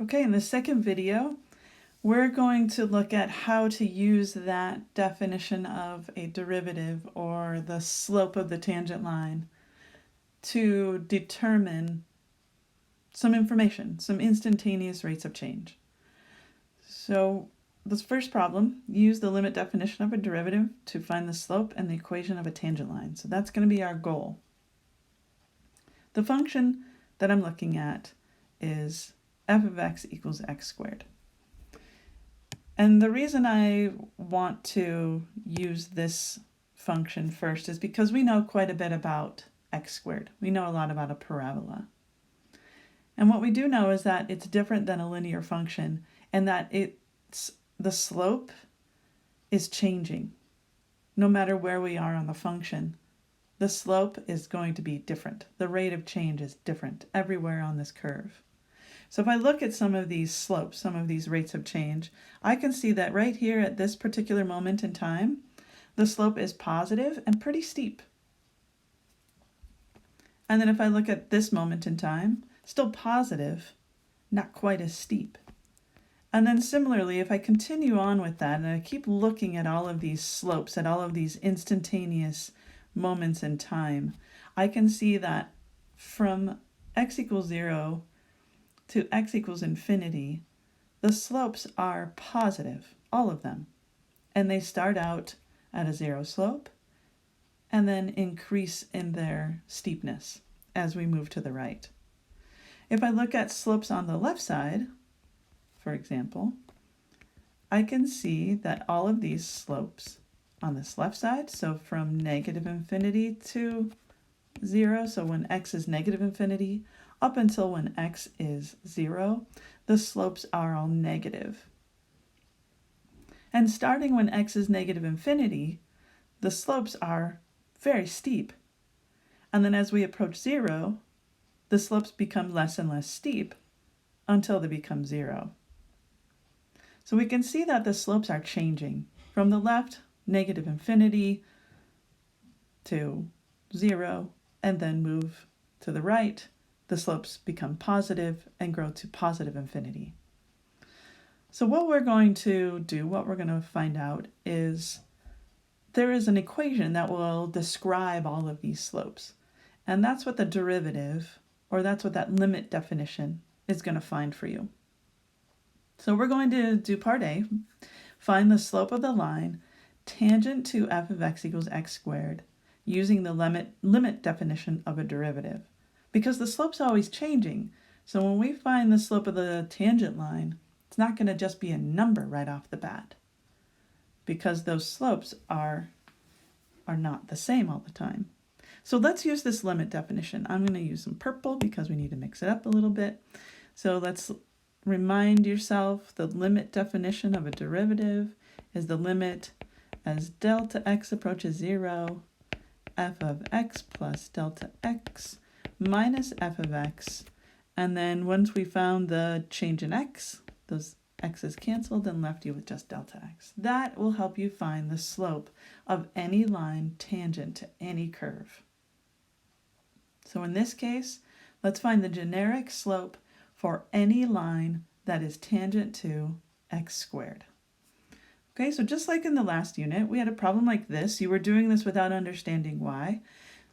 Okay, in the second video, we're going to look at how to use that definition of a derivative or the slope of the tangent line to determine some information, some instantaneous rates of change. So this first problem, use the limit definition of a derivative to find the slope and the equation of a tangent line. So that's going to be our goal. The function that I'm looking at is f of x equals x squared. And the reason I want to use this function first is because we know quite a bit about x squared. We know a lot about a parabola. And what we do know is that it's different than a linear function and that the slope is changing. No matter where we are on the function, the slope is going to be different. The rate of change is different everywhere on this curve. So if I look at some of these slopes, some of these rates of change, I can see that right here at this particular moment in time, the slope is positive and pretty steep. And then if I look at this moment in time, still positive, not quite as steep. And then similarly, if I continue on with that and I keep looking at all of these slopes, at all of these instantaneous moments in time, I can see that from x equals 0 to x equals infinity, the slopes are positive, all of them. And they start out at a 0 slope and then increase in their steepness as we move to the right. If I look at slopes on the left side, for example, I can see that all of these slopes on this left side, so from negative infinity to 0, so when x is negative infinity, up until when x is 0, the slopes are all negative. And starting when x is negative infinity, the slopes are very steep. And then as we approach 0, the slopes become less and less steep until they become 0. So we can see that the slopes are changing from the left, negative infinity to 0, and then move to the right. The slopes become positive and grow to positive infinity. So what we're going to do, what we're going to find out is there is an equation that will describe all of these slopes. And that's what the derivative, or that's what that limit definition is going to find for you. So we're going to do part A, find the slope of the line tangent to f of x equals x squared using the limit definition of a derivative. Because the slope's always changing, so when we find the slope of the tangent line, it's not going to just be a number right off the bat, because those slopes are not the same all the time. So let's use this limit definition. I'm going to use some purple because we need to mix it up a little bit. So let's remind yourself the limit definition of a derivative is the limit as delta x approaches 0, f of x plus delta x minus f of x. And then once we found the change in x, those x's canceled and left you with just delta x. That will help you find the slope of any line tangent to any curve. So in this case, let's find the generic slope for any line that is tangent to x squared. Okay, so just like in the last unit, we had a problem like this. You were doing this without understanding why.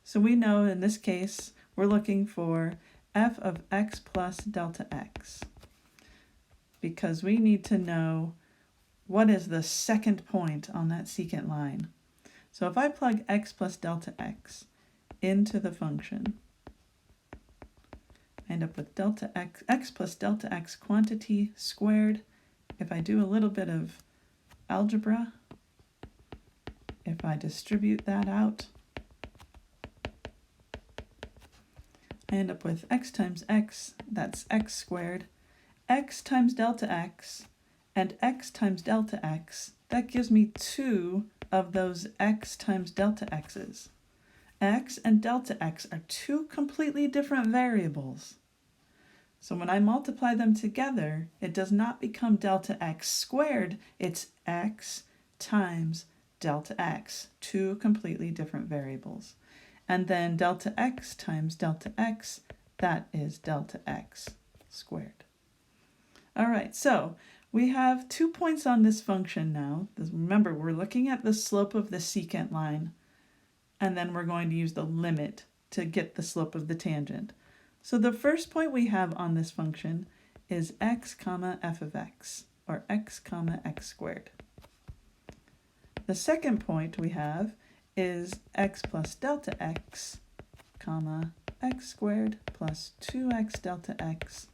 So we know in this case, we're looking for f of x plus delta x, because we need to know what is the second point on that secant line. So if I plug x plus delta x into the function, I end up with delta x plus delta x quantity squared. If I do a little bit of algebra, if I distribute that out, I end up with x times x, that's x squared, x times delta x, and x times delta x. That gives me 2 of those x times delta x's. X and delta x are 2 completely different variables. So when I multiply them together, it does not become delta x squared, it's x times delta x, 2 completely different variables. And then delta x times delta x, that is delta x squared. All right, so we have 2 points on this function now. Remember, we're looking at the slope of the secant line, and then we're going to use the limit to get the slope of the tangent. So the first point we have on this function is x comma f of x, or x comma x squared. The second point we have is x plus delta x, comma x squared plus 2x delta x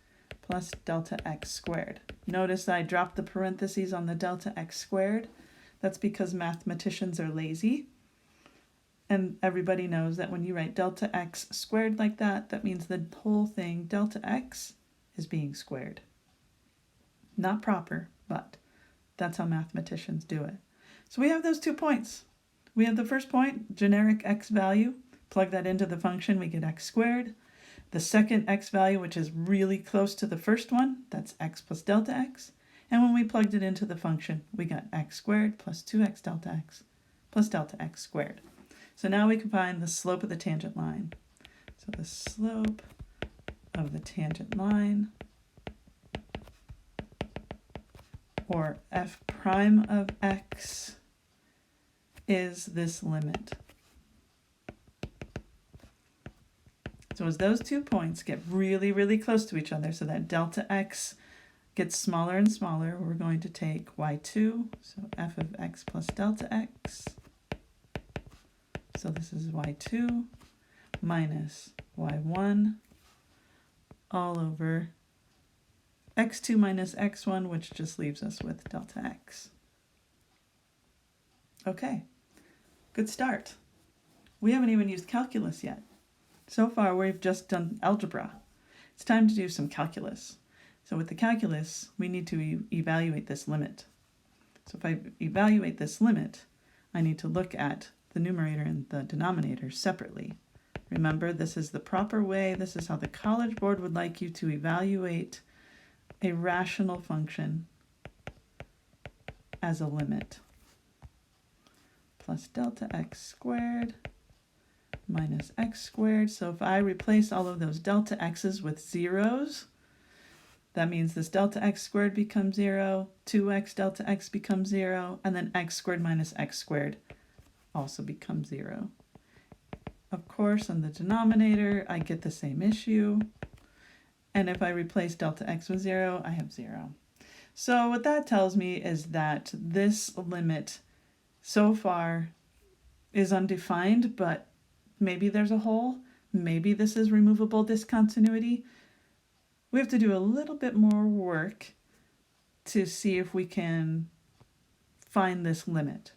plus delta x squared. Notice I dropped the parentheses on the delta x squared. That's because mathematicians are lazy. And everybody knows that when you write delta x squared like that, that means the whole thing, delta x, is being squared. Not proper, but that's how mathematicians do it. So we have those 2 points. We have the first point, generic x value. Plug that into the function, we get x squared. The second x value, which is really close to the first one, that's x plus delta x. And when we plugged it into the function, we got x squared plus 2x delta x plus delta x squared. So now we can find the slope of the tangent line. So the slope of the tangent line, or f prime of x, is this limit. So as those 2 points get really, really close to each other, so that delta x gets smaller and smaller, we're going to take y2, so f of x plus delta x. So this is y2 minus y1 all over x2 minus x1, which just leaves us with delta x. Okay, good start. We haven't even used calculus yet. So far, we've just done algebra. It's time to do some calculus. So with the calculus, we need to evaluate this limit. So if I evaluate this limit, I need to look at the numerator and the denominator separately. Remember, this is the proper way. This is how the College Board would like you to evaluate a rational function as a limit. Plus delta x squared minus x squared. So if I replace all of those delta x's with zeros, that means this delta x squared becomes 0, 2x delta x becomes 0, and then x squared minus x squared also becomes 0. Of course, on the denominator, I get the same issue. And if I replace delta x with 0, I have 0. So what that tells me is that this limit so far is undefined, but maybe there's a hole. Maybe this is removable discontinuity. We have to do a little bit more work to see if we can find this limit.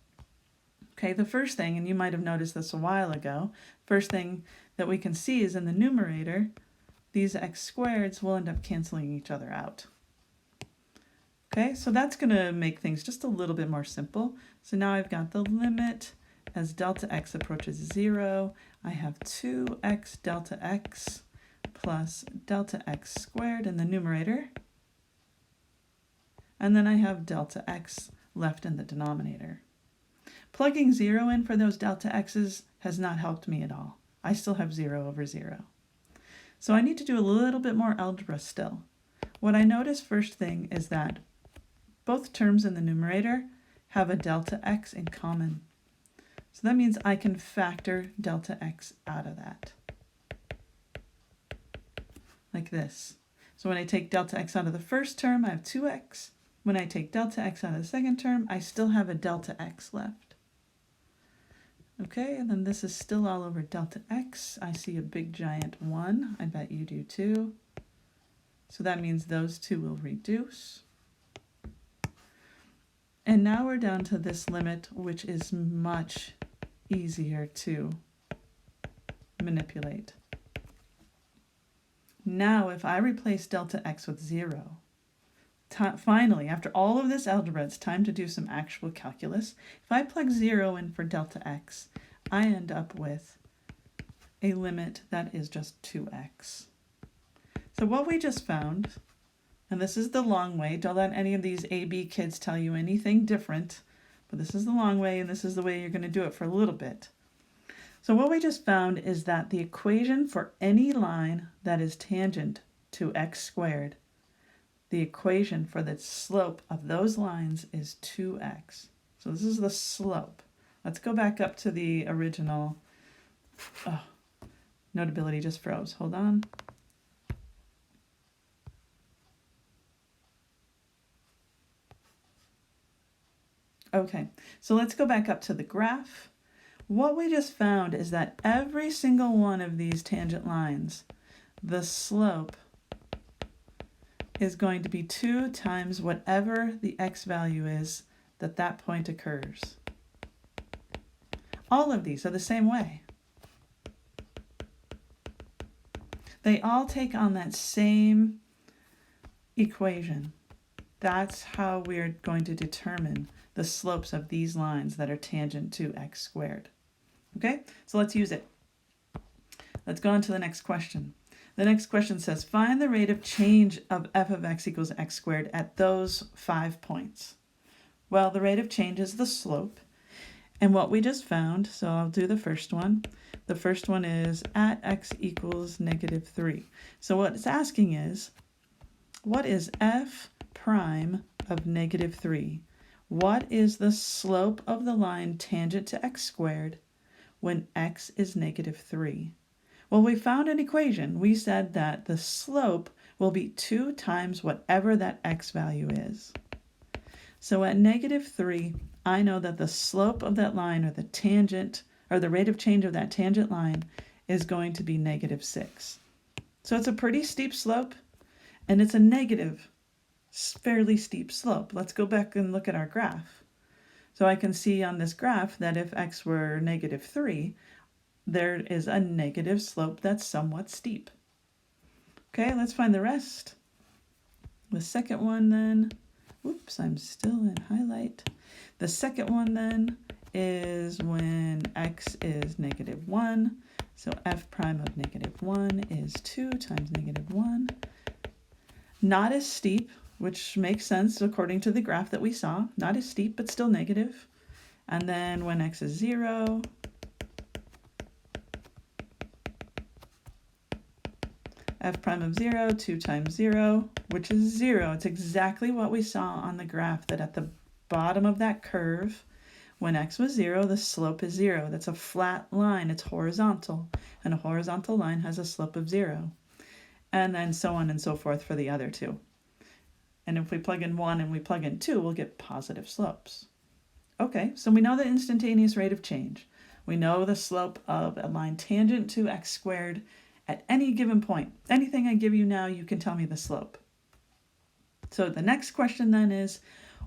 Okay, the first thing, and you might have noticed this a while ago, first thing that we can see is in the numerator, these x squareds will end up canceling each other out. Okay, so that's going to make things just a little bit more simple. So now I've got the limit as delta x approaches 0. I have 2x delta x plus delta x squared in the numerator. And then I have delta x left in the denominator. Plugging 0 in for those delta x's has not helped me at all. I still have 0 over 0. So I need to do a little bit more algebra still. What I notice first thing is that both terms in the numerator have a delta x in common. So that means I can factor delta x out of that. Like this. So when I take delta x out of the first term, I have 2x. When I take delta x out of the second term, I still have a delta x left. Okay, and then this is still all over delta x. I see a big giant 1. I bet you do too. So that means those two will reduce. And now we're down to this limit, which is much easier to manipulate. Now, if I replace delta x with 0, finally, after all of this algebra, it's time to do some actual calculus. If I plug 0 in for delta x, I end up with a limit that is just 2x. So what we just found, and this is the long way, don't let any of these AB kids tell you anything different, but this is the long way, and this is the way you're going to do it for a little bit. So what we just found is that the equation for any line that is tangent to x squared the equation for the slope of those lines is 2x. So this is the slope. Let's go back up to the original. Oh, Notability just froze. Hold on. Okay, so let's go back up to the graph. What we just found is that every single one of these tangent lines, the slope is going to be 2 times whatever the x value is that that point occurs. All of these are the same way. They all take on that same equation. That's how we're going to determine the slopes of these lines that are tangent to x squared. Okay, so let's use it. Let's go on to the next question. The next question says, find the rate of change of f of x equals x squared at those 5 points. Well, the rate of change is the slope. And what we just found, so I'll do the first one. The first one is at x equals -3. So what it's asking is, what is f prime of -3? What is the slope of the line tangent to x squared when x is -3? Well, we found an equation. We said that the slope will be 2 times whatever that x value is. So at -3, I know that the slope of that line, or the tangent, or the rate of change of that tangent line, is going to be -6. So it's a pretty steep slope, and it's a negative, fairly steep slope. Let's go back and look at our graph. So I can see on this graph that if x were -3, there is a negative slope that's somewhat steep. Okay, let's find the rest. The second one then, oops, I'm still in highlight. The second one then is when x is -1. So f prime of -1 is 2 times -1. Not as steep, which makes sense according to the graph that we saw. Not as steep, but still negative. And then when x is 0, f prime of 0, 2 times 0, which is 0. It's exactly what we saw on the graph, that at the bottom of that curve, when x was 0, the slope is 0. That's a flat line. It's horizontal, and a horizontal line has a slope of 0. And then so on and so forth for the other two. And if we plug in 1 and we plug in 2, we'll get positive slopes. Okay, so we know the instantaneous rate of change. We know the slope of a line tangent to x squared at any given point. Anything I give you now, you can tell me the slope. So the next question then is,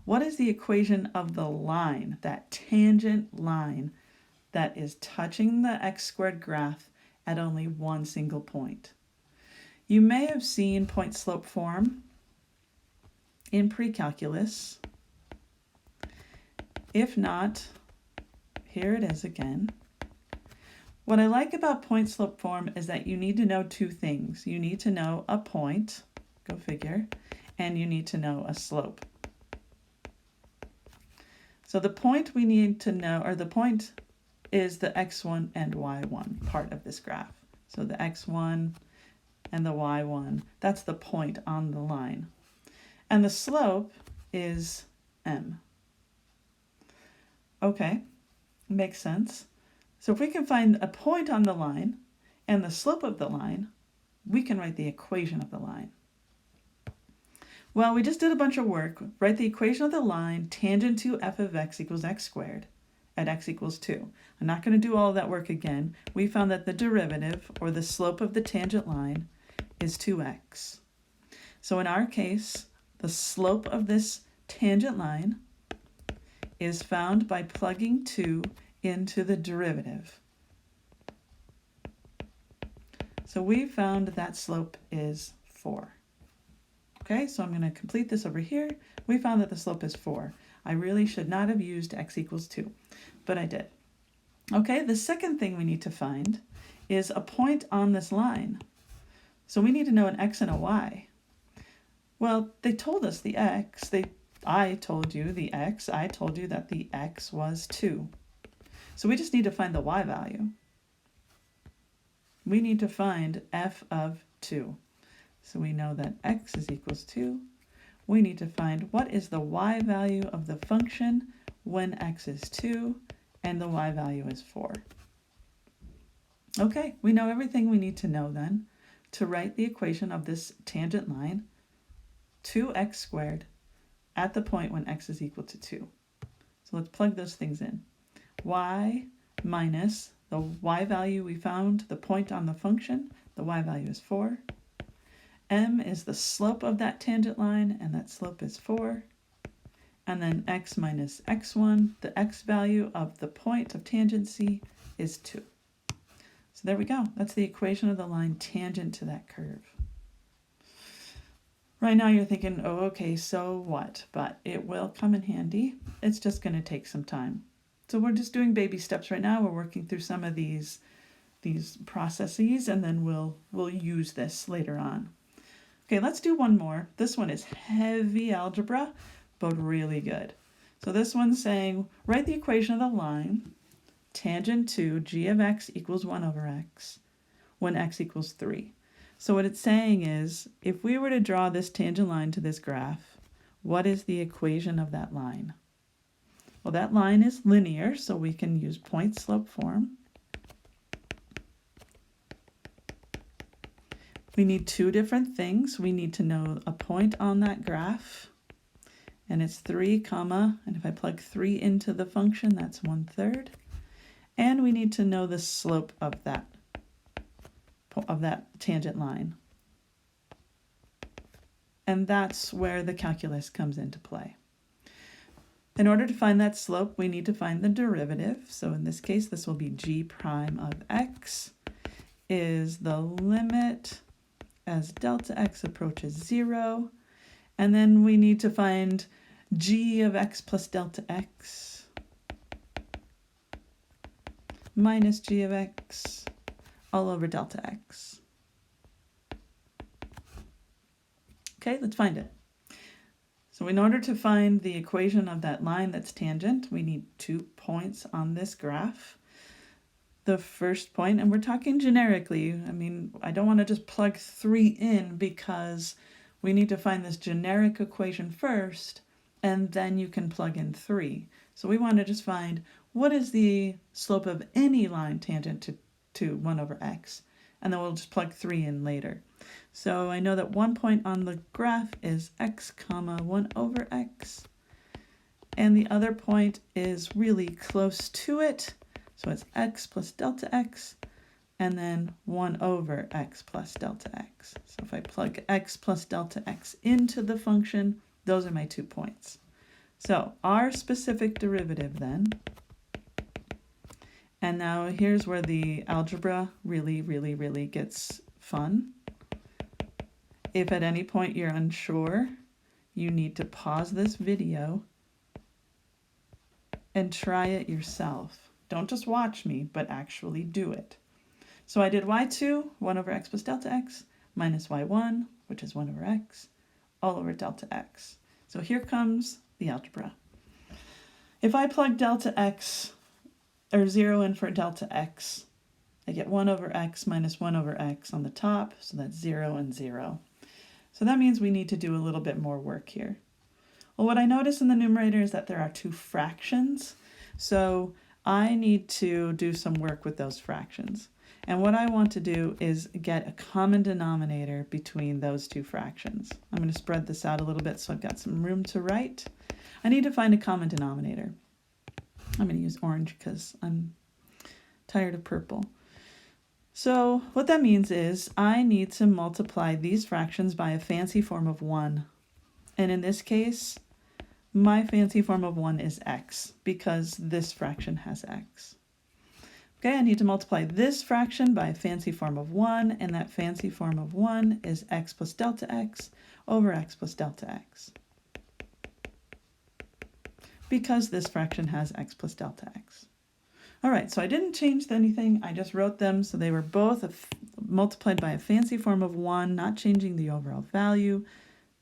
what is the equation of the line, that tangent line that is touching the x squared graph at only one single point? You may have seen point slope form in pre-calculus. If not, here it is again. What I like about point slope form is that you need to know two things. You need to know a point, go figure, and you need to know a slope. So the point we need to know, or the point is the x1 and y1 part of this graph. So the x1 and the y1, that's the point on the line. And the slope is m. Okay, makes sense. So if we can find a point on the line and the slope of the line, we can write the equation of the line. Well, we just did a bunch of work. Write the equation of the line tangent to f of x equals x squared at x equals 2. I'm not going to do all of that work again. We found that the derivative, or the slope of the tangent line, is 2x. So in our case, the slope of this tangent line is found by plugging 2 into the derivative. So we found that slope is 4. Okay, so I'm going to complete this over here. We found that the slope is 4. I really should not have used x equals 2, but I did. Okay, the second thing we need to find is a point on this line. So we need to know an x and a y. Well, they told us the x. I told you the x. I told you that the x was 2. So we just need to find the y value. We need to find f of 2. So we know that x is equals 2. we need to find what is the y value of the function when x is 2 and the y value is 4. Okay, we know everything we need to know then to write the equation of this tangent line, 2x squared, at the point when x is equal to 2. So let's plug those things in. Y minus the y value we found, the point on the function, the y value is 4. M is the slope of that tangent line, and that slope is 4. And then x minus x1, the x value of the point of tangency, is 2. So there we go. That's the equation of the line tangent to that curve. Right now you're thinking, oh, okay, so what? But it will come in handy. It's just going to take some time. So we're just doing baby steps right now. We're working through some of these processes, and then we'll use this later on. Okay, let's do one more. This one is heavy algebra, but really good. So this one's saying, write the equation of the line tangent to g of x equals 1 over x when x equals 3. So what it's saying is, if we were to draw this tangent line to this graph, what is the equation of that line? Well, that line is linear, so we can use point-slope form. We need two different things. We need to know a point on that graph, and it's 3 comma, and if I plug 3 into the function, that's 1/3. And we need to know the slope of that tangent line. And that's where the calculus comes into play. In order to find that slope, we need to find the derivative. So in this case, this will be g prime of x is the limit as delta x approaches 0. And then we need to find g of x plus delta x minus g of x all over delta x. Okay, let's find it. So in order to find the equation of that line that's tangent, we need 2 points on this graph. The first point, and we're talking generically, I mean, I don't want to just plug 3 in because we need to find this generic equation first, and then you can plug in 3. So we want to just find what is the slope of any line tangent to 1 over x, and then we'll just plug 3 in later. So I know that one point on the graph is x comma 1 over x, and the other point is really close to it, so it's x plus delta x, and then 1 over x plus delta x. So if I plug x plus delta x into the function, those are my 2 points. So our specific derivative then, and now here's where the algebra really gets fun. If at any point you're unsure, you need to pause this video and try it yourself. Don't just watch me, but actually do it. So I did y2, 1 over x plus delta x, minus y1, which is 1 over x, all over delta x. So here comes the algebra. If I plug delta x, or 0 in for delta x, I get 1 over x minus 1 over x on the top, so that's 0 and 0. So that means we need to do a little bit more work here. Well, what I notice in the numerator is that there are 2 fractions, so I need to do some work with those fractions. And what I want to do is get a common denominator between those 2 fractions. I'm going to spread this out a little bit so I've got some room to write. I need to find a common denominator. I'm going to use orange because I'm tired of purple. So what that means is I need to multiply these fractions by a fancy form of 1. And in this case, my fancy form of 1 is x because this fraction has x. Okay, I need to multiply this fraction by a fancy form of 1, and that fancy form of 1 is x plus delta x over x plus delta x, because this fraction has x plus delta x. All right, so I didn't change anything. I just wrote them so they were both multiplied by a fancy form of 1, not changing the overall value.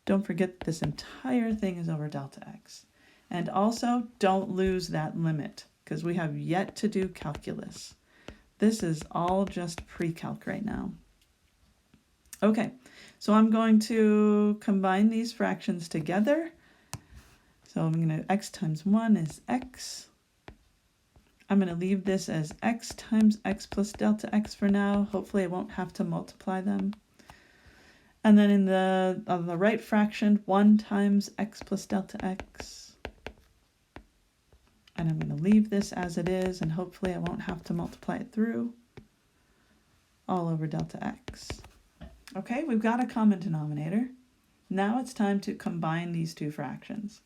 Don't forget this entire thing is over delta x. And also, don't lose that limit, because we have yet to do calculus. This is all just pre-calc right now. Okay, so I'm going to combine these fractions together. So I'm going to, x times 1 is x. I'm going to leave this as x times x plus delta x for now. Hopefully I won't have to multiply them. And then on the right fraction, 1 times x plus delta x. And I'm going to leave this as it is, and hopefully I won't have to multiply it through, all over delta x. Okay, we've got a common denominator. Now it's time to combine these two fractions.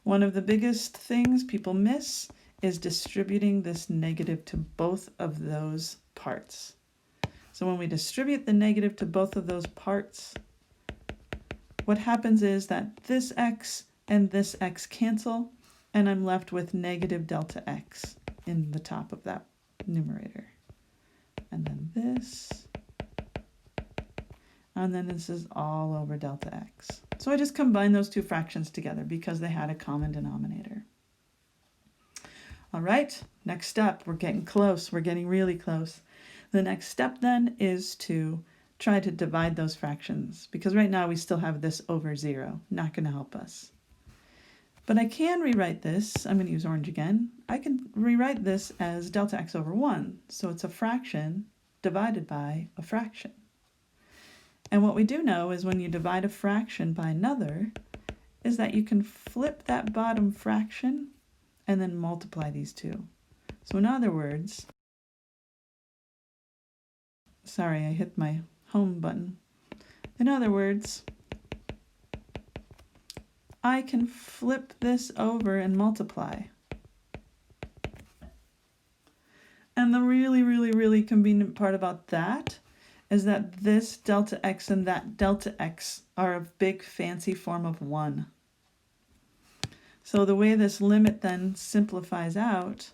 One of the biggest things people miss is distributing this negative to both of those parts. So when we distribute the negative to both of those parts, what happens is that this x and this x cancel, and I'm left with negative delta x in the top of that numerator. And then this, and then this is all over delta x. So I just combined those two fractions together because they had a common denominator. All right, next step, we're getting close, we're getting really close. The next step then is to try to divide those fractions, because right now we still have this over 0, not going to help us. But I can rewrite this, I'm going to use orange again, I can rewrite this as delta x over 1, so it's a fraction divided by a fraction. And what we do know is when you divide a fraction by another, is that you can flip that bottom fraction and then multiply these two. So in other words, sorry, I hit my home button. In other words, I can flip this over and multiply. And the really convenient part about that is that this delta x and that delta x are a big fancy form of 1. So the way this limit then simplifies out,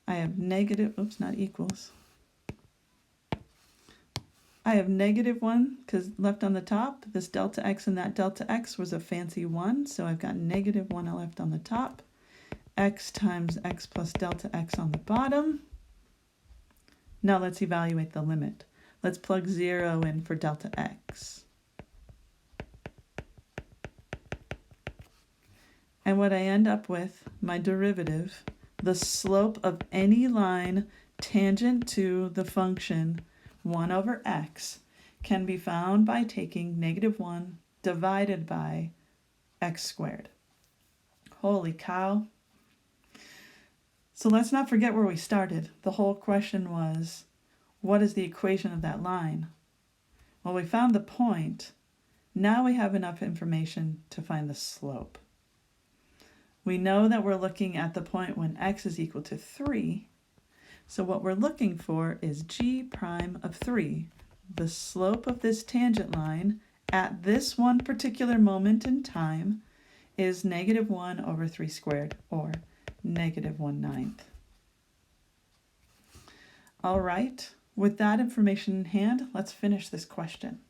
I have negative, oops, not equals. I have negative 1 because left on the top, this delta x and that delta x was a fancy 1, so I've got negative 1 left on the top, x times x plus delta x on the bottom. Now let's evaluate the limit. Let's plug 0 in for delta x. And what I end up with, my derivative, the slope of any line tangent to the function 1 over x, can be found by taking negative 1 divided by x squared. Holy cow. So let's not forget where we started. The whole question was, what is the equation of that line? Well, we found the point. Now we have enough information to find the slope. We know that we're looking at the point when x is equal to 3. So what we're looking for is g prime of 3. The slope of this tangent line at this one particular moment in time is negative 1 over 3 squared, or negative 1/9. All right, with that information in hand, let's finish this question.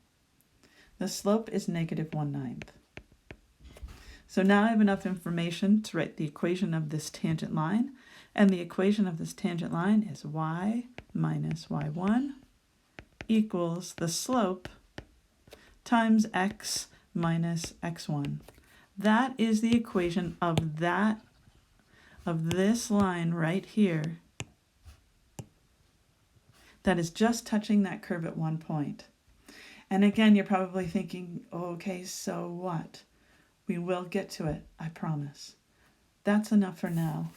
The slope is negative 1/9. So now I have enough information to write the equation of this tangent line, and the equation of this tangent line is y minus y1 equals the slope times x minus x1. That is the equation of this line right here that is just touching that curve at one point. And again, you're probably thinking, okay, so what? We will get to it, I promise. That's enough for now.